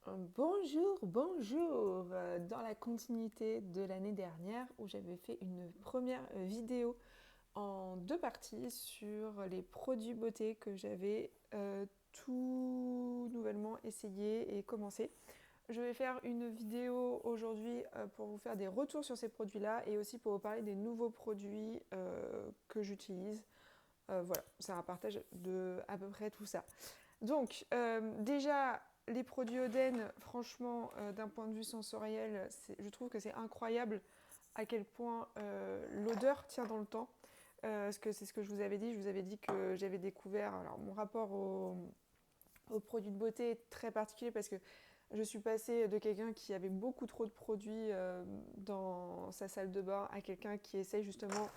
Bonjour. Dans la continuité de l'année dernière où j'avais fait une première vidéo en deux parties sur les produits beauté que j'avais tout nouvellement essayé et commencé. Je vais faire une vidéo aujourd'hui pour vous faire des retours sur ces produits-là et aussi pour vous parler des nouveaux produits que j'utilise. Voilà, c'est un partage de à peu près tout ça. Donc, déjà, les produits Oden, franchement, d'un point de vue sensoriel, je trouve que c'est incroyable à quel point l'odeur tient dans le temps. Parce que c'est ce que je vous avais dit. Je vous avais dit que j'avais découvert. Alors, mon rapport aux produits de beauté est très particulier parce que je suis passée de quelqu'un qui avait beaucoup trop de produits dans sa salle de bain à quelqu'un qui essaye justement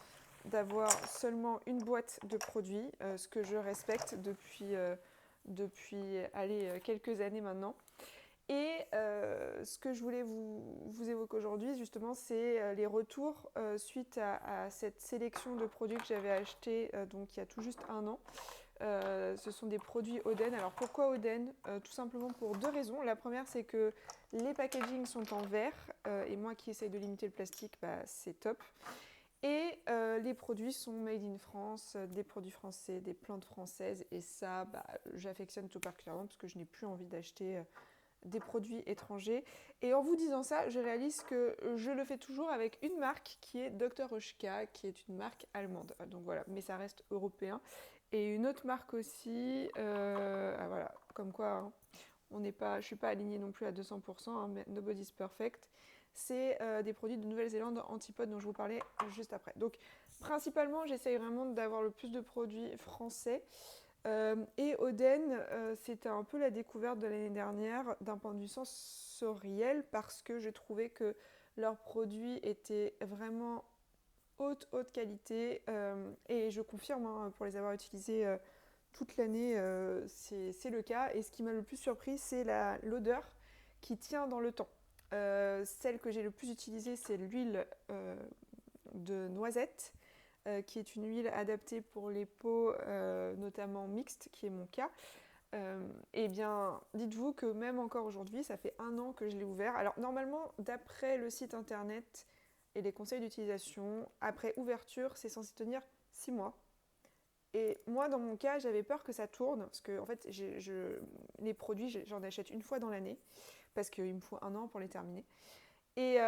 d'avoir seulement une boîte de produits, ce que je respecte depuis allez, quelques années maintenant. Et ce que je voulais vous évoquer aujourd'hui, justement, c'est les retours suite à cette sélection de produits que j'avais acheté donc il y a tout juste un an. Ce sont des produits Oden. Alors pourquoi Oden Tout simplement pour deux raisons. La première, c'est que les packagings sont en verre et moi qui essaye de limiter le plastique, bah, c'est top. Et les produits sont made in France, des produits français, des plantes françaises. Et ça, bah, j'affectionne tout particulièrement parce que je n'ai plus envie d'acheter des produits étrangers. Et en vous disant ça, je réalise que je le fais toujours avec une marque qui est Dr. Oshka, qui est une marque allemande. Donc voilà, mais ça reste européen. Et une autre marque aussi, voilà, comme quoi je ne suis pas alignée non plus à 200%, hein, mais Nobody's Perfect. C'est des produits de Nouvelle-Zélande Antipode dont je vous parlais juste après. Donc principalement, j'essaye vraiment d'avoir le plus de produits français. Et Oden, c'était un peu la découverte de l'année dernière d'un point de vue sensoriel parce que j'ai trouvé que leurs produits étaient vraiment haute qualité et je confirme hein, pour les avoir utilisés toute l'année, c'est le cas. Et ce qui m'a le plus surpris, c'est l'odeur qui tient dans le temps. Celle que j'ai le plus utilisée, c'est l'huile de noisette, qui est une huile adaptée pour les peaux, notamment mixtes, qui est mon cas. Eh bien, dites-vous que même encore aujourd'hui, ça fait un an que je l'ai ouvert. Alors normalement, d'après le site internet et les conseils d'utilisation, après ouverture, c'est censé tenir 6 mois. Et moi, dans mon cas, j'avais peur que ça tourne, parce que en fait, les produits, j'en achète une fois dans l'année, parce qu'il me faut un an pour les terminer. Et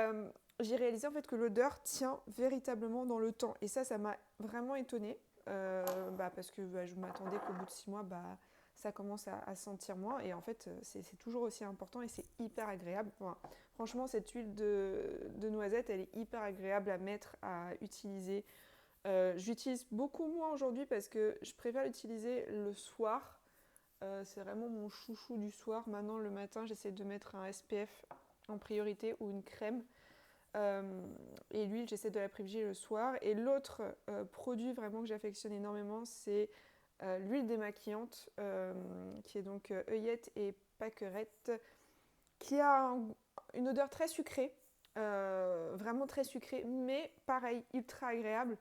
j'ai réalisé en fait que l'odeur tient véritablement dans le temps. Et ça m'a vraiment étonnée, parce que je m'attendais qu'au bout de 6 mois, ça commence à sentir moins. Et en fait, c'est toujours aussi important et c'est hyper agréable. Enfin, franchement, cette huile de noisette, elle est hyper agréable à mettre, à utiliser. J'utilise beaucoup moins aujourd'hui parce que je préfère l'utiliser le soir. C'est vraiment mon chouchou du soir. Maintenant, le matin, j'essaie de mettre un SPF en priorité ou une crème. Et l'huile, j'essaie de la privilégier le soir. Et l'autre produit vraiment que j'affectionne énormément, c'est l'huile démaquillante, qui est donc œillette et pâquerette, qui a une odeur très sucrée, vraiment très sucrée, mais pareil, ultra agréable.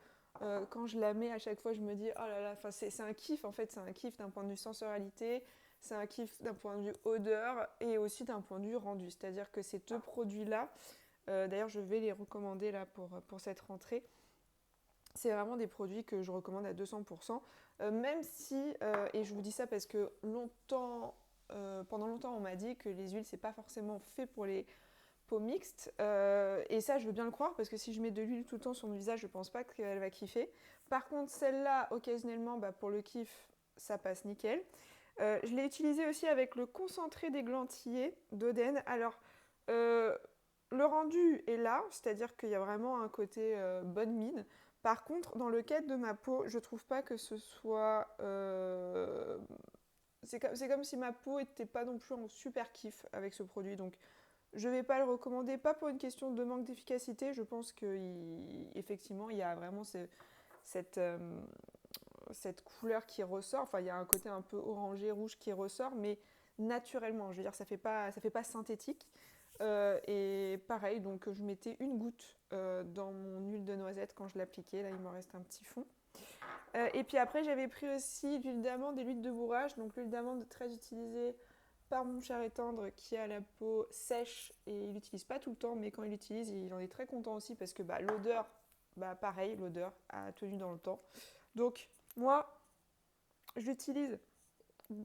Quand je la mets à chaque fois, je me dis, oh là là, c'est un kiff en fait, c'est un kiff d'un point de vue sensorialité, c'est un kiff d'un point de vue odeur et aussi d'un point de vue rendu. C'est-à-dire que ces deux produits-là, d'ailleurs je vais les recommander là pour cette rentrée, c'est vraiment des produits que je recommande à 200%, même si, et je vous dis ça parce que pendant longtemps on m'a dit que les huiles c'est pas forcément fait pour les peau mixte. Et ça, je veux bien le croire parce que si je mets de l'huile tout le temps sur mon visage, je pense pas qu'elle va kiffer. Par contre, celle-là, occasionnellement, pour le kiff, ça passe nickel. Je l'ai utilisée aussi avec le concentré d'églantillé d'Oden. Alors, euh, le rendu est là, c'est-à-dire qu'il y a vraiment un côté bonne mine. Par contre, dans le cadre de ma peau, je trouve pas que ce soit. C'est comme si ma peau était pas non plus en super kiff avec ce produit. Donc, je ne vais pas le recommander, pas pour une question de manque d'efficacité. Je pense qu'effectivement, il y a vraiment cette, cette couleur qui ressort. Enfin, il y a un côté un peu orangé, rouge qui ressort, mais naturellement. Je veux dire, ça fait pas synthétique. Et pareil, donc je mettais une goutte dans mon huile de noisette quand je l'appliquais. Là, il me reste un petit fond. Et puis après, j'avais pris aussi l'huile d'amande et l'huile de bourrage. Donc l'huile d'amande très utilisée par mon cher et tendre qui a la peau sèche et il l'utilise pas tout le temps, mais quand il l'utilise, il en est très content aussi parce que l'odeur, pareil, l'odeur a tenu dans le temps. Donc moi, je l'utilise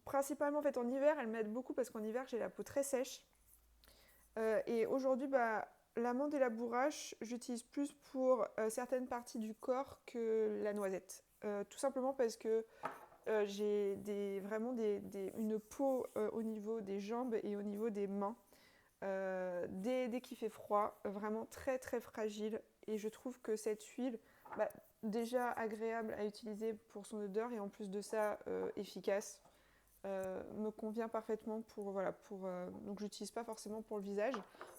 principalement en fait en hiver, elle m'aide beaucoup parce qu'en hiver j'ai la peau très sèche. Et aujourd'hui, l'amande et la bourrache, j'utilise plus pour certaines parties du corps que la noisette. Tout simplement parce que j'ai vraiment une peau au niveau des jambes et au niveau des mains. Dès qu'il fait froid, vraiment très très fragile. Et je trouve que cette huile, déjà agréable à utiliser pour son odeur et en plus de ça efficace, me convient parfaitement donc j'utilise pas forcément pour le visage,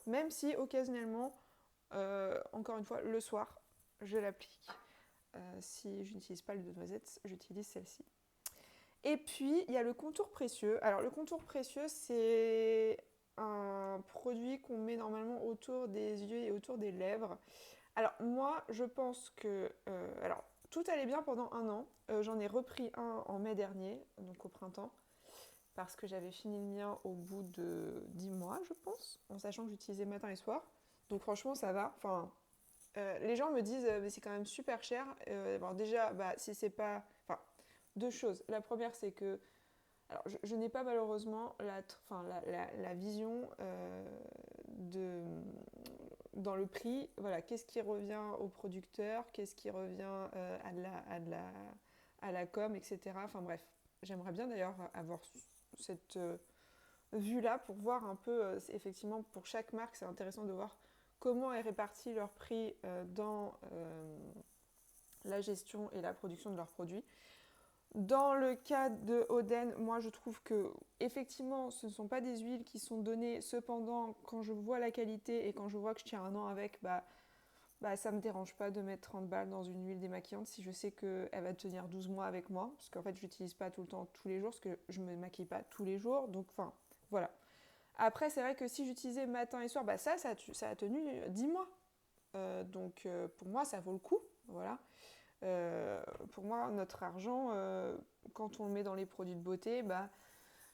même si occasionnellement, encore une fois, le soir, je l'applique. Si je n'utilise pas l'huile de noisette, j'utilise celle-ci. Et puis, il y a le contour précieux. Alors, le contour précieux, c'est un produit qu'on met normalement autour des yeux et autour des lèvres. Alors, moi, je pense que... alors, tout allait bien pendant un an. J'en ai repris un en mai dernier, donc au printemps, parce que j'avais fini le mien au bout de 10 mois, je pense, en sachant que j'utilisais matin et soir. Donc, franchement, ça va. Enfin, les gens me disent, mais c'est quand même super cher. Alors déjà, si c'est pas... Enfin, deux choses. La première, c'est que alors, je n'ai pas malheureusement la vision dans le prix. Voilà, qu'est-ce qui revient au producteur, qu'est-ce qui revient à la com, etc. Enfin bref, j'aimerais bien d'ailleurs avoir cette vue-là pour voir un peu, effectivement, pour chaque marque, c'est intéressant de voir comment est réparti leur prix dans la gestion et la production de leurs produits. Dans le cas de Oden, moi je trouve que effectivement ce ne sont pas des huiles qui sont données. Cependant, quand je vois la qualité et quand je vois que je tiens un an avec, ça ne me dérange pas de mettre 30 balles dans une huile démaquillante si je sais qu'elle va tenir 12 mois avec moi. Parce qu'en fait je l'utilise pas tout le temps, tous les jours, parce que je ne me maquille pas tous les jours. Donc enfin, voilà. Après c'est vrai que si j'utilisais matin et soir, ça a tenu 10 mois. Donc pour moi ça vaut le coup. Voilà. Pour moi, notre argent, quand on le met dans les produits de beauté,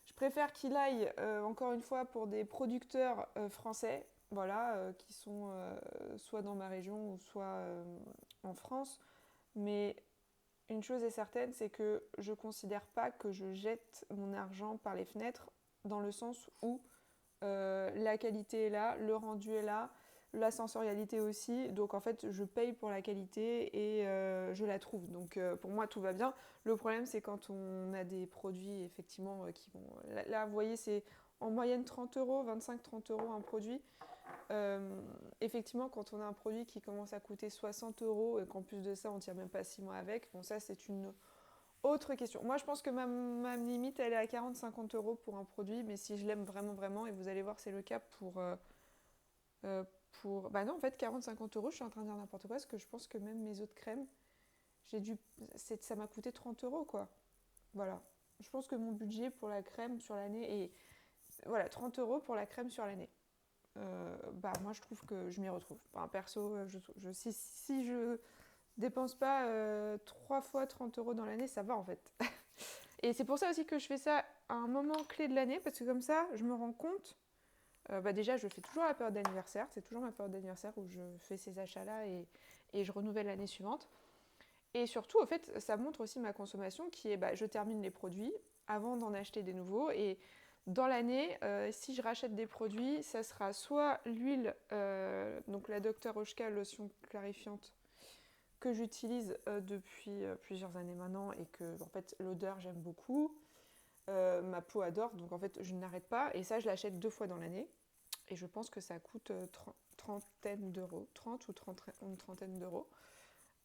je préfère qu'il aille, encore une fois, pour des producteurs français, voilà, qui sont soit dans ma région ou soit en France. Mais une chose est certaine, c'est que je ne considère pas que je jette mon argent par les fenêtres, dans le sens où la qualité est là, le rendu est là, la sensorialité aussi. Donc en fait, je paye pour la qualité et je la trouve. Donc pour moi, tout va bien. Le problème, c'est quand on a des produits effectivement qui vont... Là, vous voyez, c'est en moyenne 30 euros, 25-30 euros un produit. Effectivement, quand on a un produit qui commence à coûter 60 euros et qu'en plus de ça, on ne tient même pas 6 mois avec, bon ça, c'est une autre question. Moi, je pense que ma limite, elle est à 40-50 euros pour un produit, mais si je l'aime vraiment, vraiment, et vous allez voir, c'est le cas euh, non, en fait, 40-50 euros, je suis en train de dire n'importe quoi, parce que je pense que même mes autres crèmes, ça m'a coûté 30 euros, quoi. Voilà. Je pense que mon budget pour la crème sur l'année est... Voilà, 30 euros pour la crème sur l'année. Moi, je trouve que je m'y retrouve. Enfin, perso, si je dépense pas 3 fois 30 euros dans l'année, ça va, en fait. Et c'est pour ça aussi que je fais ça à un moment clé de l'année, parce que comme ça, je me rends compte. Déjà, je fais toujours la période d'anniversaire. C'est toujours ma période d'anniversaire où je fais ces achats-là et je renouvelle l'année suivante. Et surtout, au fait, ça montre aussi ma consommation qui est, je termine les produits avant d'en acheter des nouveaux. Et dans l'année, si je rachète des produits, ça sera soit l'huile, donc la Dr. Oshka lotion clarifiante, que j'utilise depuis plusieurs années maintenant et que, en fait, l'odeur, j'aime beaucoup. Ma peau adore, donc en fait, je n'arrête pas. Et ça, je l'achète 2 fois dans l'année. Et je pense que ça coûte trentaine d'euros, 30 ou une trentaine d'euros.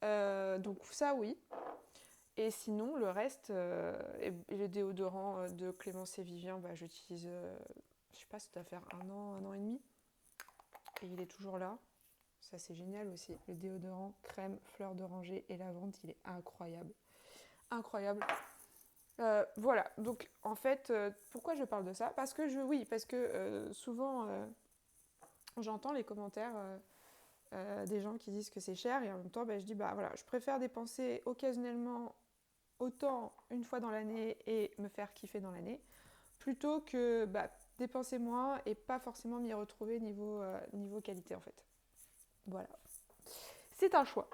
Donc ça, oui. Et sinon, le reste, et le déodorant de Clémence et Vivien, j'utilise, je sais pas, ça doit faire un an et demi. Et il est toujours là. Ça, c'est génial aussi. Le déodorant crème, fleur d'oranger et lavande, il est incroyable. Incroyable. Voilà, donc en fait, pourquoi je parle de ça ? Parce que souvent, j'entends les commentaires des gens qui disent que c'est cher et en même temps, je dis, voilà, je préfère dépenser occasionnellement autant une fois dans l'année et me faire kiffer dans l'année, plutôt que dépenser moins et pas forcément m'y retrouver niveau qualité en fait. Voilà. C'est un choix.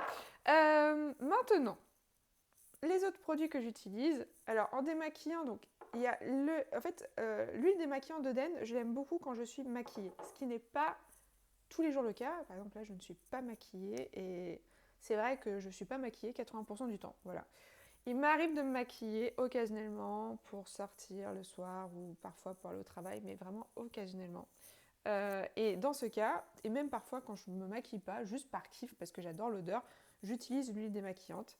Maintenant, les autres produits que j'utilise, alors en démaquillant, donc il y a l'huile démaquillante d'Oden, je l'aime beaucoup quand je suis maquillée, ce qui n'est pas tous les jours le cas. Par exemple là je ne suis pas maquillée et c'est vrai que je ne suis pas maquillée 80% du temps. Voilà. Il m'arrive de me maquiller occasionnellement pour sortir le soir ou parfois pour aller au travail, mais vraiment occasionnellement. Et dans ce cas, et même parfois quand je ne me maquille pas, juste par kiff parce que j'adore l'odeur, j'utilise l'huile démaquillante.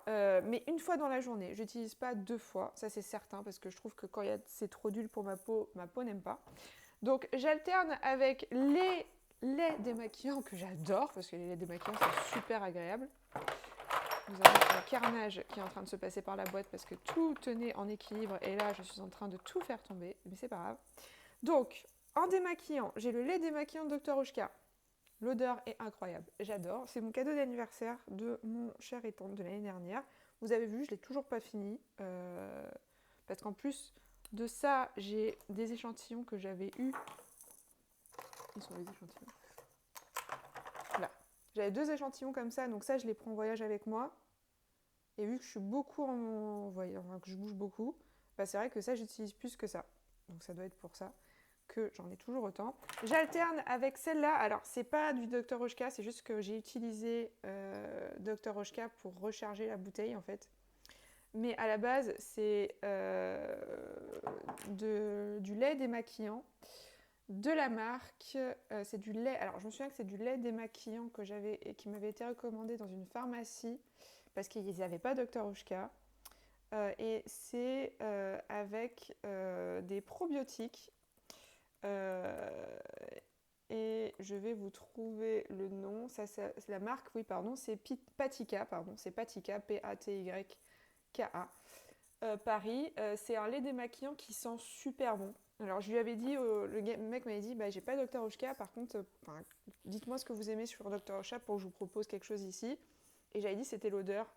Mais une fois dans la journée, j'utilise pas 2 fois, ça c'est certain, parce que je trouve que quand c'est trop d'huile pour ma peau n'aime pas. Donc j'alterne avec les laits démaquillants que j'adore, parce que les laits démaquillants c'est super agréable. Nous avons un carnage qui est en train de se passer par la boîte parce que tout tenait en équilibre et là je suis en train de tout faire tomber, mais c'est pas grave. Donc en démaquillant, j'ai le lait démaquillant de Dr. Oshka. L'odeur est incroyable, j'adore. C'est mon cadeau d'anniversaire de mon cher et tante de l'année dernière. Vous avez vu, je ne l'ai toujours pas fini. Parce qu'en plus de ça, j'ai des échantillons que j'avais eus. Ils sont les échantillons. Là. J'avais 2 échantillons comme ça, donc ça, je les prends en voyage avec moi. Et vu que je suis beaucoup en voyage, enfin, que je bouge beaucoup, bah, c'est vrai que ça, j'utilise plus que ça. Donc ça doit être pour ça que j'en ai toujours autant. J'alterne avec celle-là. Alors, c'est pas du Dr. Oshka, c'est juste que j'ai utilisé Dr. Oshka pour recharger la bouteille, en fait. Mais à la base, c'est du lait démaquillant de la marque. C'est du lait. Alors, je me souviens que c'est du lait démaquillant qui m'avait été recommandé dans une pharmacie parce qu'ils n'avaient pas Dr. Oshka. Et c'est avec des probiotiques. Et je vais vous trouver le nom. La marque, oui, pardon, c'est Patika, c'est Patika, P-A-T-Y-K-A. Paris, c'est un lait démaquillant qui sent super bon. Alors je lui avais dit, le mec m'avait dit, bah, j'ai pas Dr. Oshka, par contre, dites-moi ce que vous aimez sur Dr. Oshka pour que je vous propose quelque chose ici. Et j'avais dit c'était l'odeur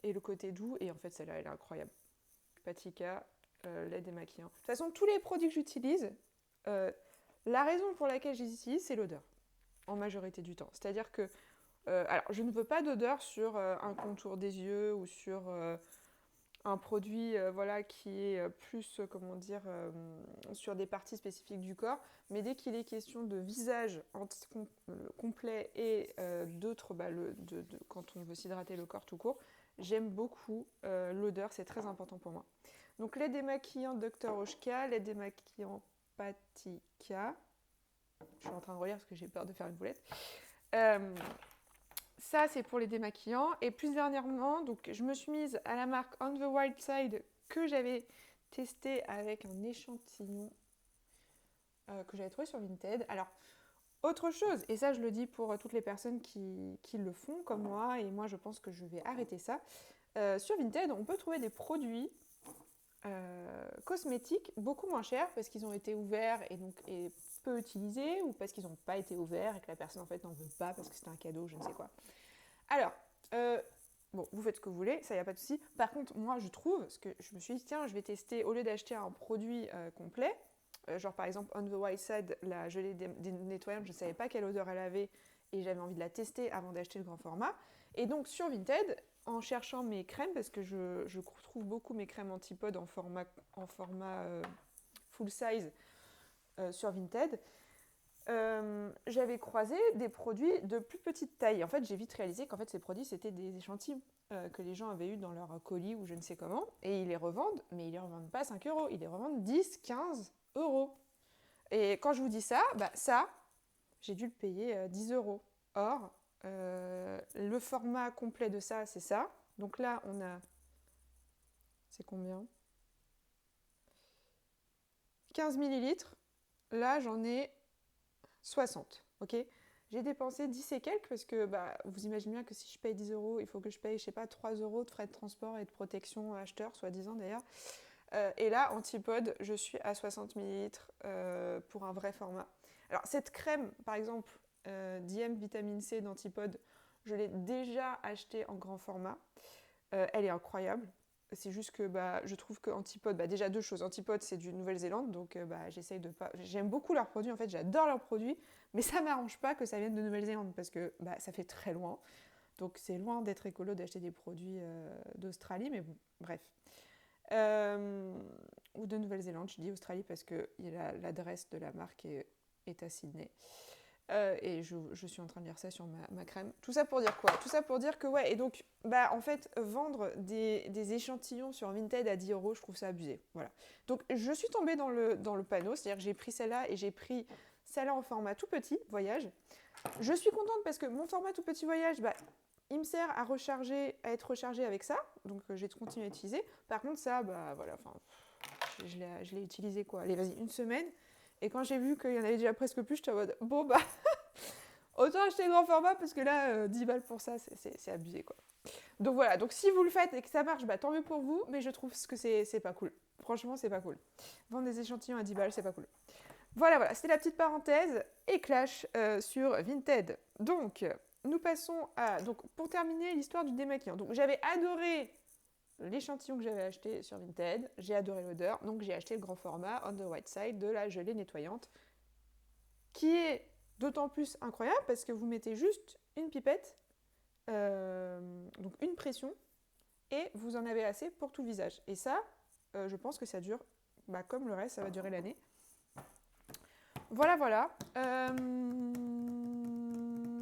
et le côté doux, et en fait celle-là elle est incroyable. Patika, lait démaquillant. De toute façon, tous les produits que j'utilise, la raison pour laquelle je les utilise, c'est l'odeur, en majorité du temps. C'est-à-dire que, alors je ne veux pas d'odeur sur un contour des yeux ou sur un produit voilà, qui est plus, comment dire, sur des parties spécifiques du corps, mais dès qu'il est question de visage complet et d'autres, quand on veut s'hydrater le corps tout court, j'aime beaucoup l'odeur, c'est très important pour moi. Donc lait démaquillant Dr. Oshka, lait démaquillant Patika. Je suis en train de relire parce que j'ai peur de faire une boulette. Ça, c'est pour les démaquillants. Et plus dernièrement, donc, je me suis mise à la marque On the Wild Side que j'avais testé avec un échantillon que j'avais trouvé sur Vinted. Alors, autre chose, et ça je le dis pour toutes les personnes qui le font comme moi, et moi je pense que je vais arrêter ça. Sur Vinted, on peut trouver des produits cosmétiques beaucoup moins chers parce qu'ils ont été ouverts et peu utilisés ou parce qu'ils n'ont pas été ouverts et que la personne en fait n'en veut pas parce que c'était un cadeau, je ne sais quoi. Alors, bon, vous faites ce que vous voulez, ça y a pas de souci. Par contre, moi je trouve, parce que je me suis dit tiens, je vais tester au lieu d'acheter un produit complet, genre par exemple On the Wild Side, la gelée nettoyante, je ne savais pas quelle odeur elle avait et j'avais envie de la tester avant d'acheter le grand format. Et donc sur Vinted, en cherchant mes crèmes, parce que je trouve beaucoup mes crèmes antipodes en format full size sur Vinted, j'avais croisé des produits de plus petite taille. En fait, j'ai vite réalisé qu'en fait, ces produits, c'était des échantillons que les gens avaient eu dans leur colis ou je ne sais comment. Et ils les revendent, mais ils ne les revendent pas 5 euros. Ils les revendent 10, 15 euros. Et quand je vous dis ça, ça, j'ai dû le payer 10 euros. Or, le format complet de ça, c'est ça. Donc là, on a... C'est combien ? 15 millilitres. Là, j'en ai 60. Ok ? J'ai dépensé 10 et quelques parce que vous imaginez bien que si je paye 10 euros, il faut que je paye, je sais pas, 3 euros de frais de transport et de protection acheteur, soi-disant d'ailleurs. Et là, Antipode, je suis à 60 ml pour un vrai format. Alors, cette crème, par exemple, DM Vitamine C d'Antipode, je l'ai déjà achetée en grand format. Elle est incroyable. C'est juste que je trouve que Antipode, déjà deux choses. Antipode, c'est du Nouvelle-Zélande, donc j'essaye de pas. J'aime beaucoup leurs produits, en fait, j'adore leurs produits, mais ça m'arrange pas que ça vienne de Nouvelle-Zélande parce que ça fait très loin. Donc c'est loin d'être écolo d'acheter des produits d'Australie, mais bon, bref. Ou de Nouvelle-Zélande, je dis Australie parce que l'adresse de la marque est à Sydney. Et je suis en train de lire ça sur ma crème. Tout ça pour dire quoi? Tout ça pour dire que ouais, et donc en fait vendre des échantillons sur Vinted à 10 euros, je trouve ça abusé. Voilà. Donc je suis tombée dans le panneau, c'est-à-dire que j'ai pris celle-là et j'ai pris celle-là en format tout petit, voyage. Je suis contente parce que mon format tout petit voyage, il me sert à être rechargé avec ça, donc j'ai continué à utiliser. Par contre ça, voilà, enfin, je l'ai utilisé quoi? Allez, vas-y, une semaine. Et quand j'ai vu qu'il y en avait déjà presque plus, j'étais en mode, bon autant acheter le grand format parce que là, 10 balles pour ça, c'est abusé quoi. Donc voilà, donc si vous le faites et que ça marche, tant mieux pour vous, mais je trouve que c'est pas cool. Franchement, c'est pas cool. Vendre des échantillons à 10 balles, c'est pas cool. Voilà, c'était la petite parenthèse et clash sur Vinted. Donc, nous passons à... Donc, pour terminer, l'histoire du démaquillant. Donc, j'avais adoré l'échantillon que j'avais acheté sur Vinted. J'ai adoré l'odeur. Donc, j'ai acheté le grand format On the White Side de la gelée nettoyante, qui est d'autant plus incroyable parce que vous mettez juste une pipette, donc une pression, et vous en avez assez pour tout le visage. Et ça, je pense que ça dure, comme le reste, ça va durer l'année. Voilà.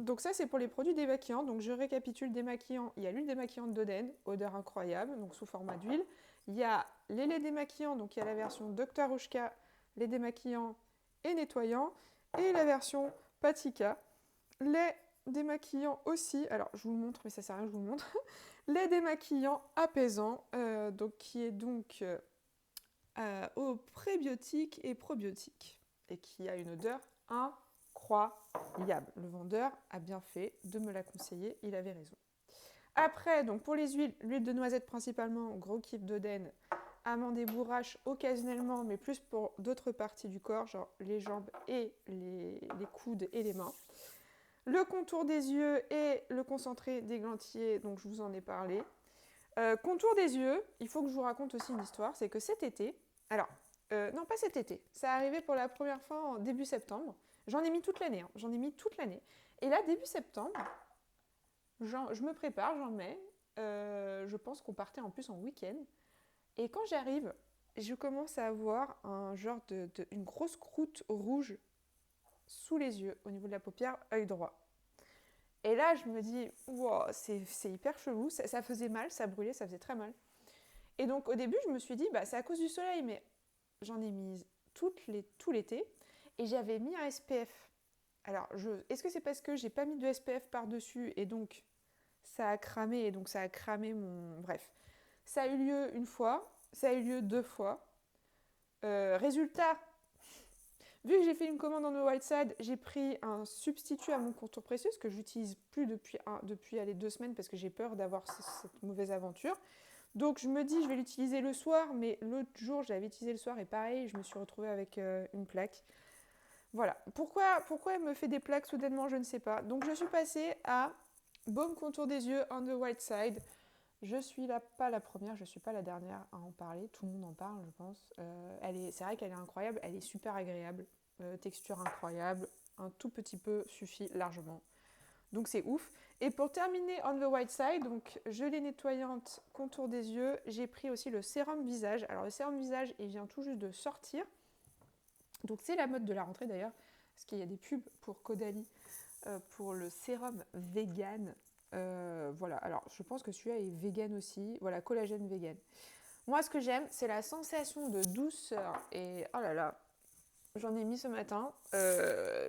Donc ça, c'est pour les produits démaquillants. Donc je récapitule démaquillant. Il y a l'huile démaquillante d'Oden, odeur incroyable, donc sous format d'huile. Il y a les laits démaquillants, donc il y a la version Dr. Ushka, lait démaquillant et nettoyant, et la version Patika, lait démaquillant aussi. Alors je vous le montre, mais ça sert à rien que je vous le montre. Lait démaquillant apaisant, donc qui est donc aux prébiotiques et probiotiques, et qui a une odeur incroyable. Le vendeur a bien fait de me la conseiller, il avait raison. Après, donc pour les huiles, l'huile de noisette principalement, gros kiff d'Oden, amande et bourrache occasionnellement, mais plus pour d'autres parties du corps, genre les jambes et les coudes et les mains. Le contour des yeux et le concentré d'églantier, donc je vous en ai parlé. Contour des yeux, il faut que je vous raconte aussi une histoire, c'est que cet été, alors, non pas cet été, ça arrivait pour la première fois en début septembre, j'en ai mis toute l'année, et là, début septembre, je me prépare, j'en mets, je pense qu'on partait en plus en week-end, et quand j'arrive, je commence à avoir un genre une grosse croûte rouge sous les yeux, au niveau de la paupière, œil droit. Et là, je me dis, wow, c'est hyper chelou, ça faisait mal, ça brûlait, ça faisait très mal. Et donc, au début, je me suis dit, c'est à cause du soleil, mais j'en ai mis tout l'été, et j'avais mis un SPF. Alors, est-ce que c'est parce que j'ai pas mis de SPF par-dessus, et donc, ça a cramé, mon... Bref. Ça a eu lieu une fois, ça a eu lieu 2 fois. Résultat, vu que j'ai fait une commande en No White Side, j'ai pris un substitut à mon contour précieux, que je n'utilise plus depuis 2 semaines parce que j'ai peur d'avoir cette mauvaise aventure. Donc je me dis, je vais l'utiliser le soir, mais l'autre jour, je l'avais utilisé le soir et pareil, je me suis retrouvée avec une plaque. Voilà. Pourquoi elle me fait des plaques soudainement, je ne sais pas. Donc je suis passée à baume contour des yeux on the white side. Je suis pas la première, je ne suis pas la dernière à en parler. Tout le monde en parle, je pense. C'est vrai qu'elle est incroyable, elle est super agréable. Texture incroyable. Un tout petit peu suffit largement. Donc c'est ouf. Et pour terminer on the white side, donc gelée nettoyante, contour des yeux, j'ai pris aussi le sérum visage. Alors le sérum visage, il vient tout juste de sortir. Donc c'est la mode de la rentrée d'ailleurs, parce qu'il y a des pubs pour Caudalie, pour le sérum vegan. Voilà, alors je pense que celui-là est vegan aussi. Voilà, collagène vegan. Moi, ce que j'aime, c'est la sensation de douceur. Et oh là là, j'en ai mis ce matin.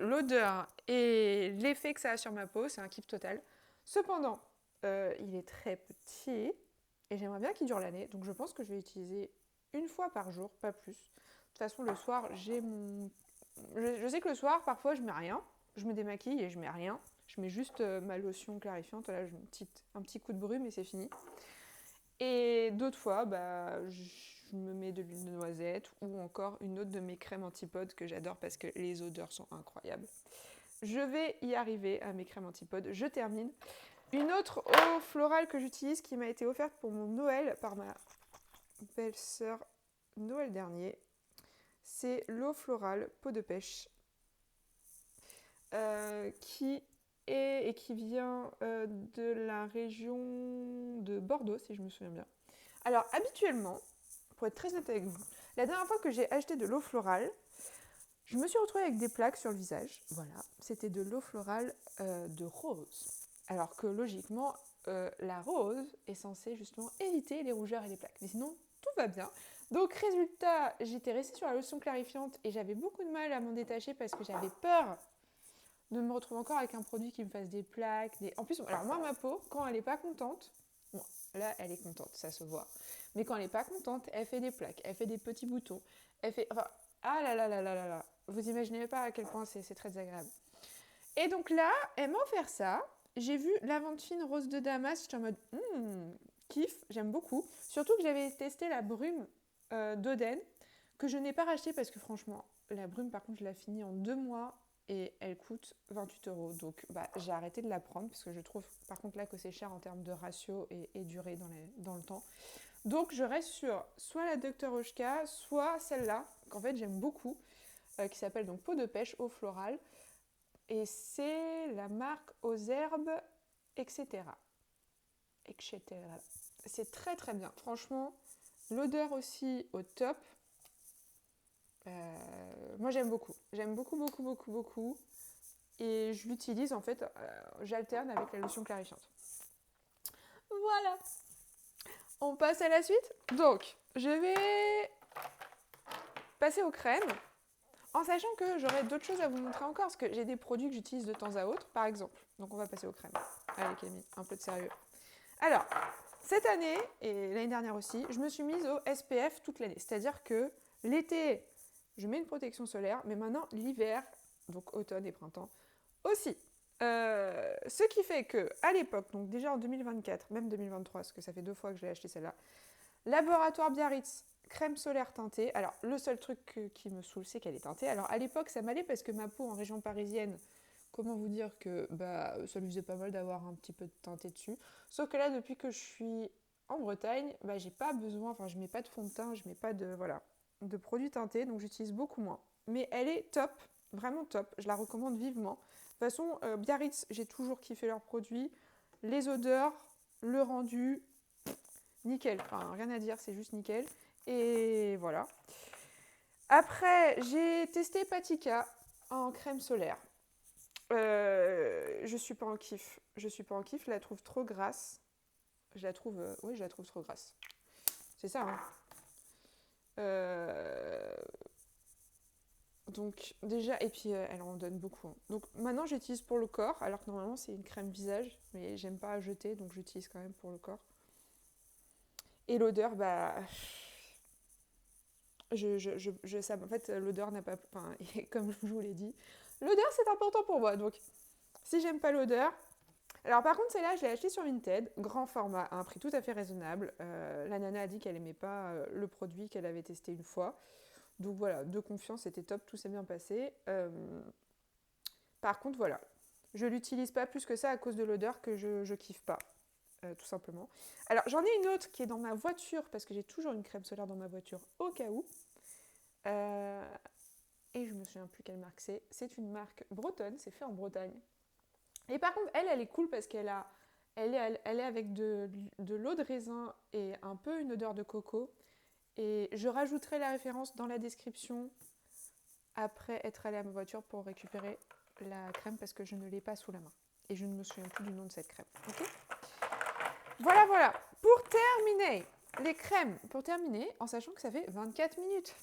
L'odeur et l'effet que ça a sur ma peau, c'est un kiff total. Cependant, il est très petit et j'aimerais bien qu'il dure l'année. Donc je pense que je vais l'utiliser une fois par jour, pas plus. De toute façon, le soir, je sais que le soir, parfois, je mets rien. Je me démaquille et je mets rien. Je mets juste ma lotion clarifiante. Là, je mets un petit coup de brume et c'est fini. Et d'autres fois, je me mets de l'huile de noisette ou encore une autre de mes crèmes antipodes que j'adore parce que les odeurs sont incroyables. Je vais y arriver à mes crèmes antipodes. Je termine. Une autre eau florale que j'utilise qui m'a été offerte pour mon Noël par ma belle-sœur Noël dernier. C'est l'eau florale peau de pêche qui vient de la région de Bordeaux, si je me souviens bien. Alors, habituellement, pour être très honnête avec vous, la dernière fois que j'ai acheté de l'eau florale, je me suis retrouvée avec des plaques sur le visage. Voilà, c'était de l'eau florale de rose. Alors que logiquement, la rose est censée justement éviter les rougeurs et les plaques. Mais sinon, tout va bien. Donc, résultat, j'étais restée sur la lotion clarifiante et j'avais beaucoup de mal à m'en détacher parce que j'avais peur de me retrouver encore avec un produit qui me fasse des plaques. En plus, alors moi, ma peau, quand elle n'est pas contente, bon, là, elle est contente, ça se voit. Mais quand elle n'est pas contente, elle fait des plaques, elle fait des petits boutons, elle fait... Enfin, ah là là là là là là. Vous imaginez pas à quel point c'est très désagréable. Et donc là, elle m'a offert ça. J'ai vu lavande fine rose de Damas. J'étais en mode, kiff, j'aime beaucoup. Surtout que j'avais testé la brume d'Oden, que je n'ai pas racheté parce que franchement, la brume, par contre, je l'ai finie en 2 mois et elle coûte 28 €. Donc j'ai arrêté de la prendre parce que je trouve, par contre, là que c'est cher en termes de ratio et durée dans le temps. Donc je reste sur soit la Dr. Oshka, soit celle-là, qu'en fait j'aime beaucoup, qui s'appelle donc peau de pêche eau florale. Et c'est la marque aux herbes, etc. etc. C'est très très bien. Franchement, l'odeur aussi au top. Moi j'aime beaucoup. J'aime beaucoup, beaucoup, beaucoup, beaucoup. Et je l'utilise en fait, j'alterne avec la lotion clarifiante. Voilà. On passe à la suite. Donc, je vais passer aux crèmes. En sachant que j'aurai d'autres choses à vous montrer encore, parce que j'ai des produits que j'utilise de temps à autre, par exemple. Donc on va passer aux crèmes. Allez Camille, un peu de sérieux. Alors, cette année, et l'année dernière aussi, je me suis mise au SPF toute l'année. C'est-à-dire que l'été, je mets une protection solaire, mais maintenant l'hiver, donc automne et printemps, aussi. Ce qui fait que, à l'époque, donc déjà en 2024, même 2023, parce que ça fait 2 fois que j'ai acheté celle-là, Laboratoire Biarritz, crème solaire teintée. Alors, le seul truc qui me saoule, c'est qu'elle est teintée. Alors, à l'époque, ça m'allait parce que ma peau en région parisienne, comment vous dire que ça lui faisait pas mal d'avoir un petit peu de teinté dessus. Sauf que là, depuis que je suis en Bretagne, j'ai pas besoin, enfin, je mets pas de fond de teint, je mets pas de produits teintés, donc j'utilise beaucoup moins. Mais elle est top, vraiment top, je la recommande vivement. De toute façon, Biarritz, j'ai toujours kiffé leurs produits. Les odeurs, le rendu, nickel, enfin rien à dire, c'est juste nickel. Et voilà. Après, j'ai testé Patika en crème solaire. Je suis pas en kiff. Je la trouve trop grasse. Je la trouve trop grasse. C'est ça, hein. Donc déjà, et puis elle en donne beaucoup, hein. Donc maintenant j'utilise pour le corps, alors que normalement c'est une crème visage, mais j'aime pas jeter, donc j'utilise quand même pour le corps. Et l'odeur, en fait, l'odeur n'a pas... Enfin, comme je vous l'ai dit, l'odeur, c'est important pour moi. Donc, si j'aime pas l'odeur... Alors, par contre, celle-là, je l'ai achetée sur Vinted, grand format, à un prix tout à fait raisonnable. La nana a dit qu'elle aimait pas le produit, qu'elle avait testé une fois. Donc, voilà, de confiance, c'était top, tout s'est bien passé. Par contre, voilà, je l'utilise pas plus que ça à cause de l'odeur que je kiffe pas. Tout simplement. Alors j'en ai une autre qui est dans ma voiture parce que j'ai toujours une crème solaire dans ma voiture au cas où. Et je me souviens plus quelle marque c'est. C'est une marque bretonne, c'est fait en Bretagne. Et par contre, elle est cool parce elle est avec de l'eau de raisin et un peu une odeur de coco. Et je rajouterai la référence dans la description après être allée à ma voiture pour récupérer la crème parce que je ne l'ai pas sous la main. Et je ne me souviens plus du nom de cette crème. Ok ? Voilà. Pour terminer, les crèmes. Pour terminer, en sachant que ça fait 24 minutes.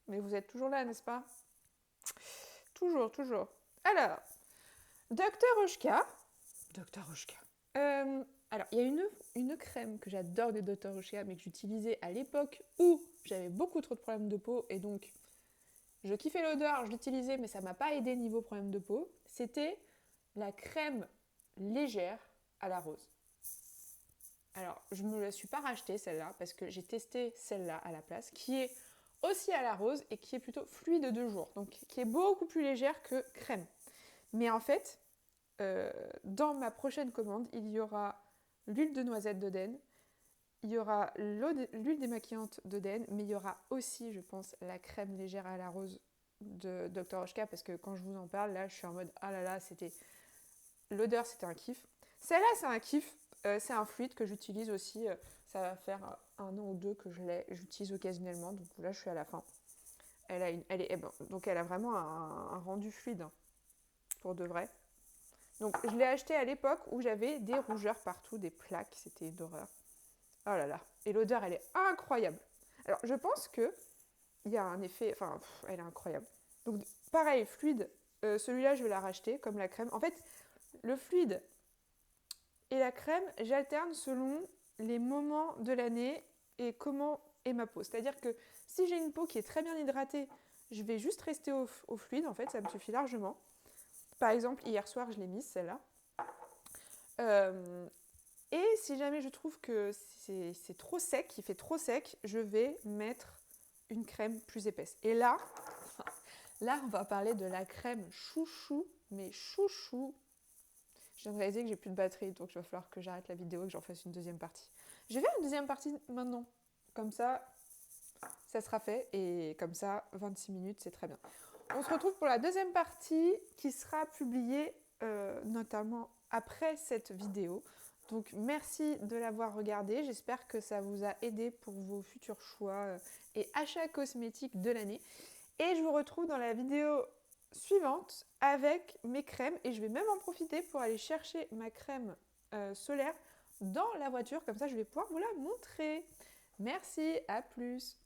Mais vous êtes toujours là, n'est-ce pas ? Toujours. Alors, Dr. Oshka. Alors, il y a une crème que j'adore de Dr. Oshka, mais que j'utilisais à l'époque où j'avais beaucoup trop de problèmes de peau. Et donc, je kiffais l'odeur, je l'utilisais, mais ça m'a pas aidé niveau problème de peau. C'était la crème légère à la rose. Alors, je ne me la suis pas rachetée celle-là parce que j'ai testé celle-là à la place qui est aussi à la rose et qui est plutôt fluide de jour, donc qui est beaucoup plus légère que crème. Mais en fait, dans ma prochaine commande, il y aura l'huile de noisette d'Oden, il y aura l'huile démaquillante d'Oden, mais il y aura aussi, je pense, la crème légère à la rose de Dr. Oshka, parce que quand je vous en parle, là, je suis en mode, ah là là, l'odeur, c'était un kiff. Celle-là, c'est un kiff. C'est un fluide que j'utilise aussi. Ça va faire 1 an ou 2 que j'utilise occasionnellement. Donc là, je suis à la fin. Donc elle a vraiment un rendu fluide, hein, pour de vrai. Donc je l'ai acheté à l'époque où j'avais des rougeurs partout, des plaques. C'était d'horreur. Oh là là. Et l'odeur, elle est incroyable. Alors, je pense que il y a un effet... Enfin, elle est incroyable. Donc, pareil, fluide. Celui-là, je vais la racheter, comme la crème. En fait, le fluide et la crème, j'alterne selon les moments de l'année et comment est ma peau. C'est-à-dire que si j'ai une peau qui est très bien hydratée, je vais juste rester au fluide. En fait, ça me suffit largement. Par exemple, hier soir, je l'ai mise, celle-là. Et si jamais je trouve que c'est trop sec, il fait trop sec, je vais mettre une crème plus épaisse. Et là, on va parler de la crème chouchou, mais chouchou. Je viens de réaliser que j'ai plus de batterie, donc il va falloir que j'arrête la vidéo et que j'en fasse une deuxième partie. Je vais faire une deuxième partie maintenant. Comme ça sera fait. Et comme ça, 26 minutes, c'est très bien. On se retrouve pour la deuxième partie qui sera publiée notamment après cette vidéo. Donc merci de l'avoir regardé. J'espère que ça vous a aidé pour vos futurs choix et achats cosmétiques de l'année. Et je vous retrouve dans la vidéo suivante avec mes crèmes. Et je vais même en profiter pour aller chercher ma crème solaire dans la voiture. Comme ça, je vais pouvoir vous la montrer. Merci, à plus.